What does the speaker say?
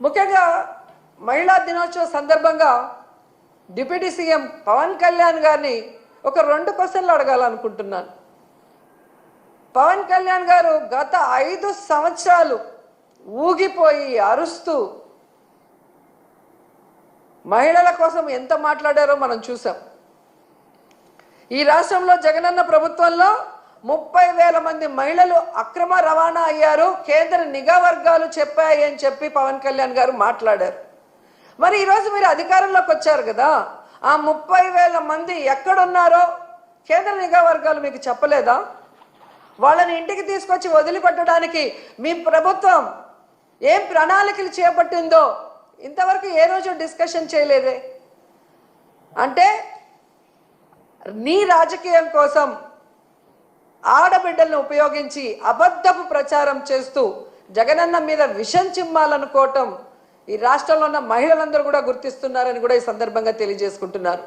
ముఖ్యంగా మహిళా దినోత్సవ సందర్భంగా డిప్యూటీ సీఎం పవన్ కళ్యాణ్ గారిని ఒక 2 క్వశ్చన్లు అడగాలనుకుంటున్నాను. పవన్ కళ్యాణ్ గారు గత 5 సంవత్సరాలు ఊగిపోయి అరుస్తూ మహిళల కోసం ఎంత మాట్లాడారో మనం చూసాం. ఈ రాష్ట్రంలో జగనన్న ప్రభుత్వంలో 30,000 మంది మహిళలు అక్రమ రవాణా అయ్యారు, కేంద్ర నిఘా వర్గాలు చెప్పాయి అని చెప్పి పవన్ కళ్యాణ్ గారు మాట్లాడారు. మరి ఈరోజు మీరు అధికారంలోకి వచ్చారు కదా, ఆ 30,000 మంది ఎక్కడున్నారో కేంద్ర నిఘా వర్గాలు మీకు చెప్పలేదా? వాళ్ళని ఇంటికి తీసుకొచ్చి వదిలిపెట్టడానికి మీ ప్రభుత్వం ఏం ప్రణాళికలు చేపట్టిందో ఇంతవరకు ఏ రోజు డిస్కషన్ చేయలేదే. అంటే నీ రాజకీయం కోసం ఆడబిడ్డలను ఉపయోగించి అబద్ధపు ప్రచారం చేస్తూ జగనన్న మీద విషం చిమ్మాలనుకోవటం ఈ రాష్ట్రంలో ఉన్న మహిళలందరూ కూడా గుర్తిస్తున్నారని కూడా ఈ సందర్భంగా తెలియజేసుకుంటున్నారు.